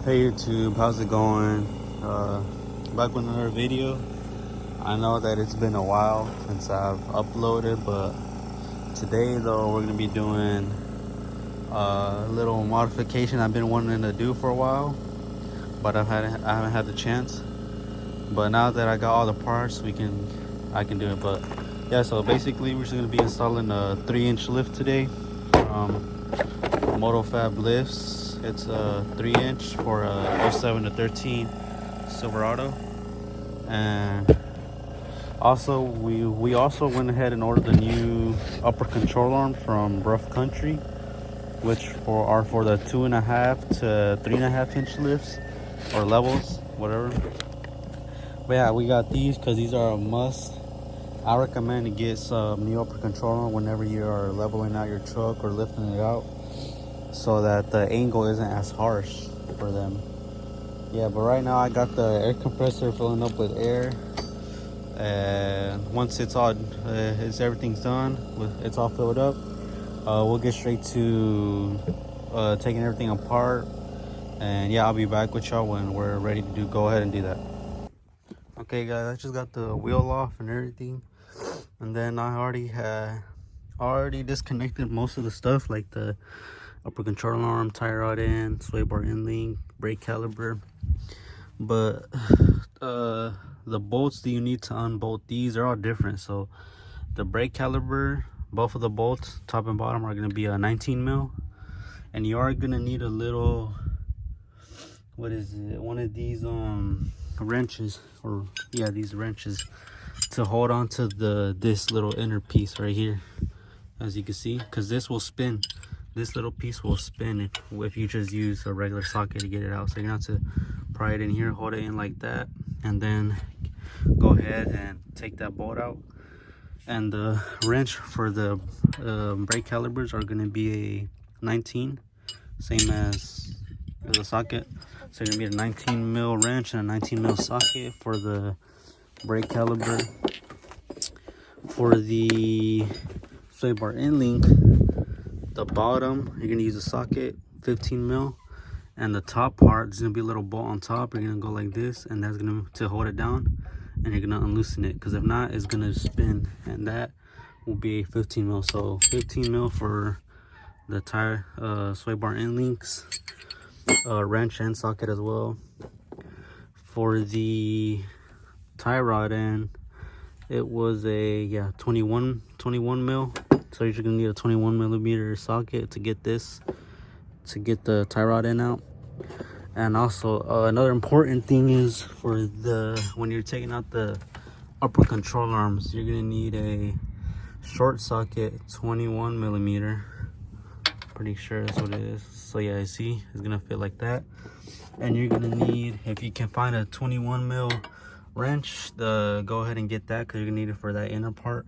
Hey YouTube, how's it going? Back with another video. I know that it's been a while since I've uploaded, but today though we're gonna be doing a little modification I've been wanting to do for a while, but I haven't had the chance. But now that I got all the parts, I can do it. But yeah, so basically we're just gonna be installing a 3-inch lift today from MotoFab Lifts. It's a 3-inch for a 07 to 13 Silverado. And also we also went ahead and ordered the new upper control arm from Rough Country, which are for the 2.5 to 3.5 inch lifts or levels, whatever. But yeah, we got these because these are a must. I recommend to get some new upper control arm whenever you are leveling out your truck or lifting it out, so that the angle isn't as harsh for them. Yeah, but right now I got the air compressor filling up with air, and once it's all everything's done, it's all filled up, we'll get straight to taking everything apart. And yeah, I'll be back with y'all when we're ready to go ahead and do that. Okay guys, I just got the wheel off and everything, and then I already disconnected most of the stuff, like the upper control arm, tie rod end, sway bar end link, brake caliper. But the bolts that you need to unbolt these are all different. So the brake caliper, both of the bolts, top and bottom, are going to be a 19 mil, and you are going to need a little, what is it, one of these wrenches, or yeah, these wrenches, to hold on to this little inner piece right here, as you can see, because this will spin. This little piece will spin if you just use a regular socket to get it out. So you're going to have to pry it in here, hold it in like that, and then go ahead and take that bolt out. And the wrench for the brake calipers are going to be a 19, same as the socket. So you're going to be a 19 mil wrench and a 19 mil socket for the brake caliper. For the sway bar end link, the bottom, you're gonna use a socket, 15 mil, and the top part, there's gonna be a little bolt on top. You're gonna go like this, and that's gonna to hold it down, and you're gonna unloosen it, because if not, it's gonna spin, and that will be a 15 mil. So 15 mil for the tire, sway bar end links, wrench and socket as well. For the tie rod end, it was a 21 mil. So you're gonna need a 21 millimeter socket to get the tie rod end out. And also another important thing is, for when you're taking out the upper control arms, you're gonna need a short socket, 21 millimeter. Pretty sure that's what it is. So yeah, I see it's gonna fit like that. And you're gonna need, if you can find a 21 mil wrench, go ahead and get that, because you're gonna need it for that inner part.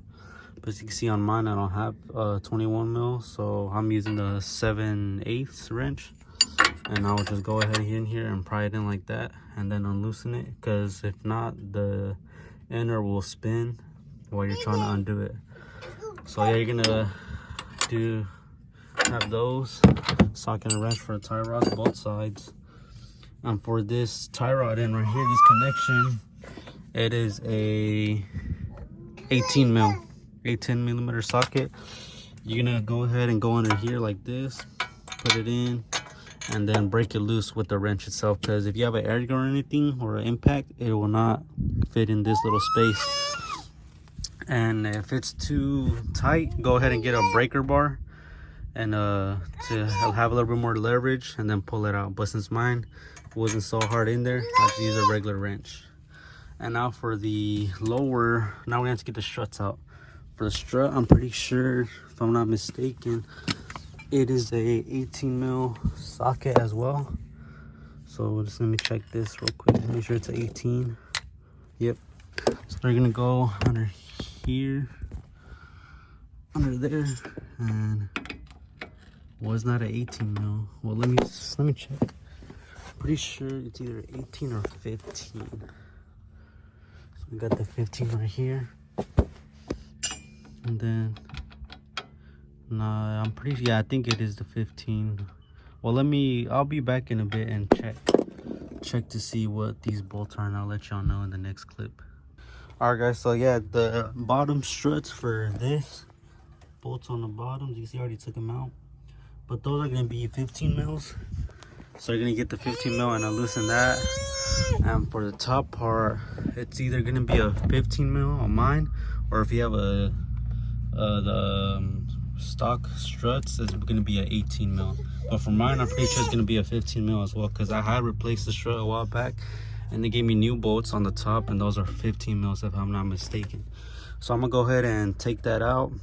But as you can see on mine, I don't have 21 mil, so I'm using the 7/8 wrench, and I'll just go ahead in here and pry it in like that, and then unloosen it, because if not, the inner will spin while you're trying to undo it. So yeah, you're gonna have those socket and wrench for the tie rods, both sides. And for this tie rod end right here, this connection, it is a 18 millimeter socket. You're gonna go ahead and go under here like this, put it in, and then break it loose with the wrench itself, because if you have an air gun or anything, or an impact, it will not fit in this little space. And if it's too tight, go ahead and get a breaker bar, and to have a little bit more leverage, and then pull it out. But since mine wasn't so hard in there, I just use a regular wrench. And now for the lower, now we have to get the struts out. For the strut, I'm pretty sure, if I'm not mistaken, it is a 18 mil socket as well. So just let me check this real quick, make sure it's 18. Yep. So they're gonna go under here, under there, and was not an 18 mil. Well, let me check. Pretty sure it's either 18 or 15. So we got the 15 right here. And then, nah, I'm pretty, yeah, I think it is the 15. Well, I'll be back in a bit and check. check to see what these bolts are, and I'll let y'all know in the next clip. All right, guys, so yeah, the bottom struts for this, bolts on the bottom, you see I already took them out, but those are going to be 15 mils. So you're going to get the 15 mil and I'll loosen that. And for the top part, it's either going to be a 15 mil on mine, or if you have the stock struts, it's going to be an 18 mil. But for mine, I'm pretty sure it's going to be a 15 mil as well, because I had replaced the strut a while back and they gave me new bolts on the top, and those are 15 mils if I'm not mistaken. So I'm gonna go ahead and take that out,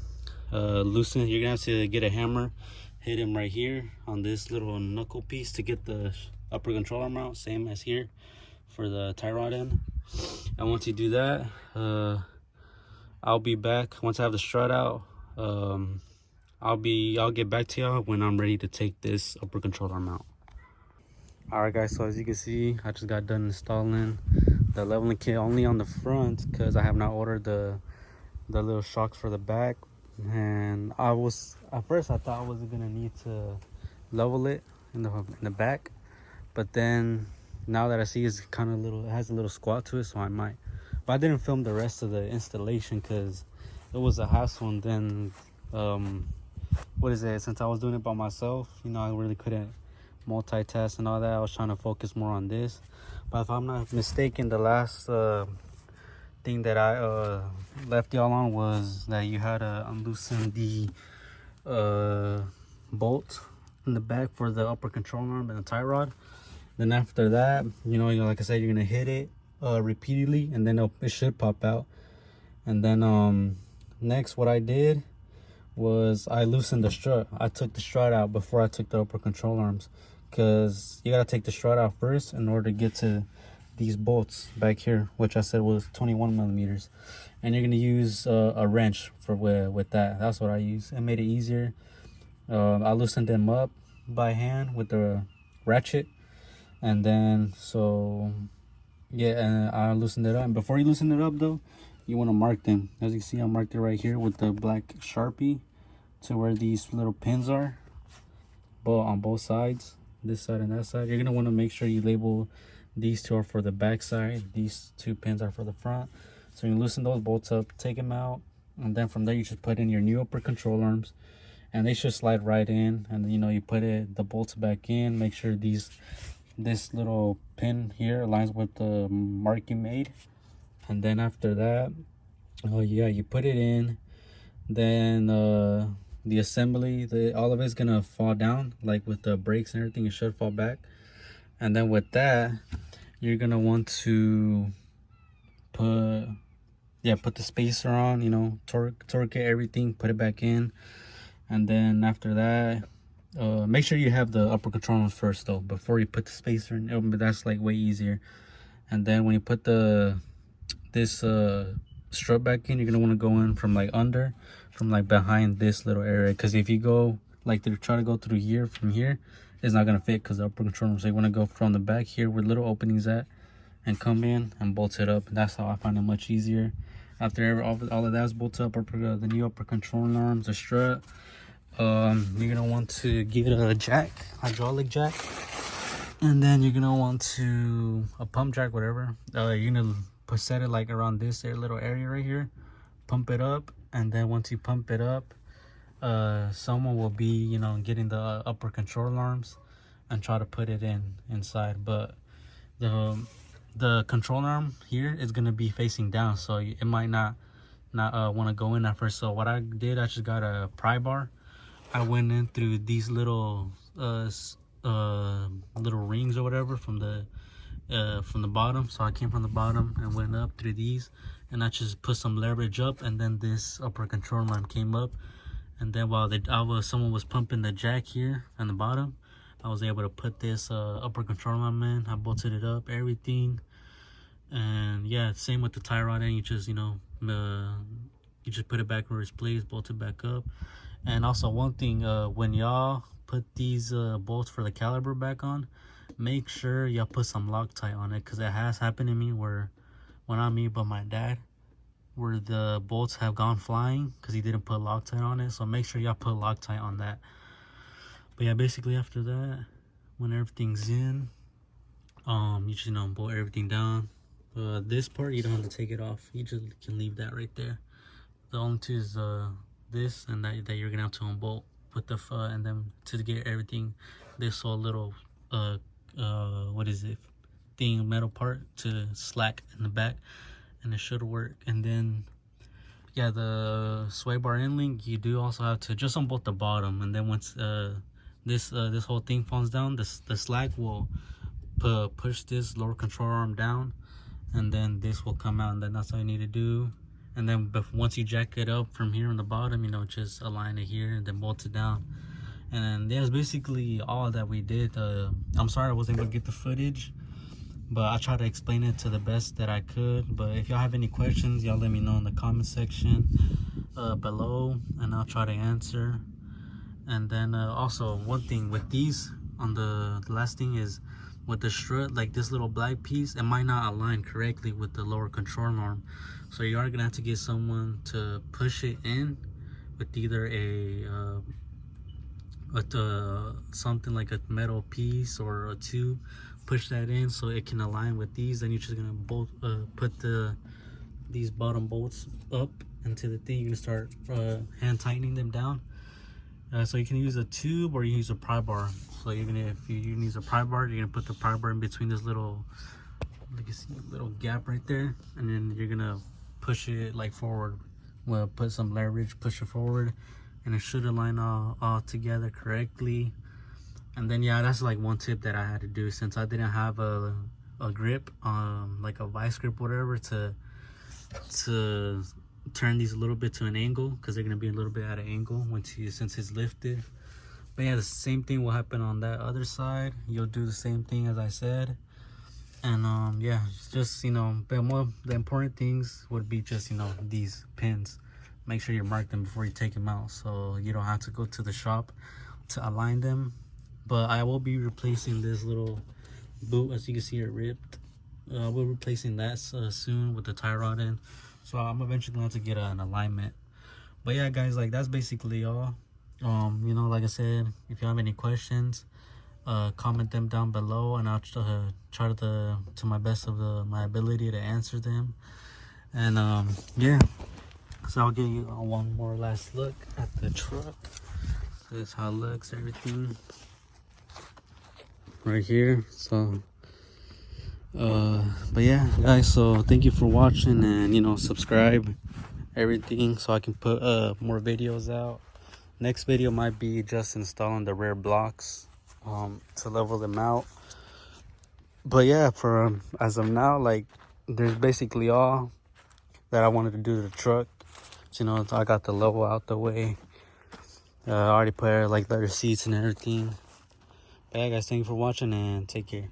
loosen it. You're gonna have to get a hammer, hit him right here on this little knuckle piece to get the upper control arm out, same as here for the tie rod end. And once you do that, I'll be back once I have the strut out. I'll get back to y'all when I'm ready to take this upper control arm out. All right, guys, so as you can see, I just got done installing the leveling kit only on the front, because I have not ordered the little shocks for the back. And at first I thought I wasn't gonna need to level it in the back, but then now that I see it's kind of it has a little squat to it, so I might. But I didn't film the rest of the installation because it was a hassle. And then since I was doing it by myself, you know, I really couldn't multitask and all that. I was trying to focus more on this. But if I'm not mistaken, the last thing that I left y'all on was that you had to unloosen the bolt in the back for the upper control arm and the tie rod. Then after that, you know, like I said, you're gonna hit it repeatedly, and then it should pop out. And then next, what I did was I loosened the strut. I took the strut out before I took the upper control arms, because you gotta take the strut out first in order to get to these bolts back here, which I said was 21 millimeters. And you're gonna use a wrench with that. That's what I use. It made it easier. I loosened them up by hand with the ratchet, and then and I loosened it up. And before you loosen it up though, you want to mark them. As you can see, I marked it right here with the black Sharpie to where these little pins are, on both sides, this side and that side. You're gonna want to make sure you label these two are for the back side, these two pins are for the front. So you loosen those bolts up, take them out, and then from there you should put in your new upper control arms, and they should slide right in. And you know, you put the bolts back in, make sure this little pin here aligns with the mark you made. And then after that, you put it in. Then the assembly, all of it's gonna fall down, like with the brakes and everything, it should fall back. And then with that, you're gonna want to put the spacer on, you know, torque it, everything, put it back in. And then after that, make sure you have the upper control arms first though, before you put the spacer in. But that's like way easier. And then when you put this strut back in, you're gonna want to go in from behind this little area, because if you go try to go through here from here, it's not gonna fit because the upper control arm. So you want to go from the back here where little openings at, and come in and bolt it up. And that's how I find it much easier. After all of that's bolted up, the new upper control arms, the strut, you're gonna want to give it a jack, hydraulic jack, and then you're gonna want to a pump jack, whatever. You're gonna set it like around this little area right here, pump it up, and then once you pump it up, someone will be, you know, getting the upper control arms and try to put it inside. But the control arm here is gonna be facing down, so it might not want to go in at first. So what I did, I just got a pry bar. I went in through these little rings or whatever from the bottom. So I came from the bottom and went up through these, and I just put some leverage up, and then this upper control arm came up. And then while someone was pumping the jack here on the bottom, I was able to put this upper control arm in. I bolted it up, everything. And yeah, same with the tie rod end. You just, you know, you just put it back where it's placed, bolt it back up. And also one thing, when y'all put these bolts for the caliper back on, make sure y'all put some Loctite on it, because it has happened to me where, well, not me but my dad, where the bolts have gone flying because he didn't put Loctite on it. So make sure y'all put Loctite on that. But yeah, basically after that, when everything's in, You just bolt everything down. This part you don't have to take it off, you just can leave that right there. The only two is this and that you're gonna have to unbolt, put the and then to get everything, this whole little what is it, thing, metal part to slack in the back, and it should work. And then yeah, the sway bar end link, you do also have to just unbolt the bottom, and then once this whole thing falls down, the slack will push this lower control arm down, and then this will come out, and then that's all you need to do. And then once you jack it up from here on the bottom, just align it here and then bolt it down. And then that's basically all that we did. I'm sorry I wasn't able to get the footage, but I tried to explain it to the best that I could. But if y'all have any questions, y'all let me know in the comment section below, and I'll try to answer. And then also one thing with these, on the last thing is, with the strut, like this little black piece, it might not align correctly with the lower control arm, so you are gonna have to get someone to push it in with either something like a metal piece or a tube. Push that in so it can align with these. Then you're just gonna put these bottom bolts up into the thing. You're gonna start hand tightening them down. So you can use a tube or you use a pry bar. So you're gonna, if you use a pry bar, you're gonna put the pry bar in between this little, like you see, little gap right there, and then you're gonna push it like forward. Well, put some leverage, push it forward, and it should align all together correctly. And then yeah, that's like one tip that I had to do, since I didn't have a grip, like a vice grip, whatever, to turn these a little bit to an angle, because they're gonna be a little bit at an angle since it's lifted. But yeah, the same thing will happen on that other side. You'll do the same thing as I said. And yeah, just but the important things would be just these pins. Make sure you mark them before you take them out, so you don't have to go to the shop to align them. But I will be replacing this little boot, as you can see it ripped. We'll be replacing that soon with the tie rod in, so I'm eventually going to have to get an alignment. But yeah guys, like that's basically all. Like I said, if you have any questions, comment them down below, and I'll try to my best of my ability to answer them. And yeah, so I'll give you one more last look at the truck. So this is how it looks, everything right here. So but yeah guys, so thank you for watching, and subscribe, everything, so I can put more videos out. Next video might be just installing the rear blocks to level them out. But yeah, for as of now, like, there's basically all that I wanted to do to the truck. So, I got the level out the way. I already put like leather seats and everything. But yeah guys, thank you for watching, and take care.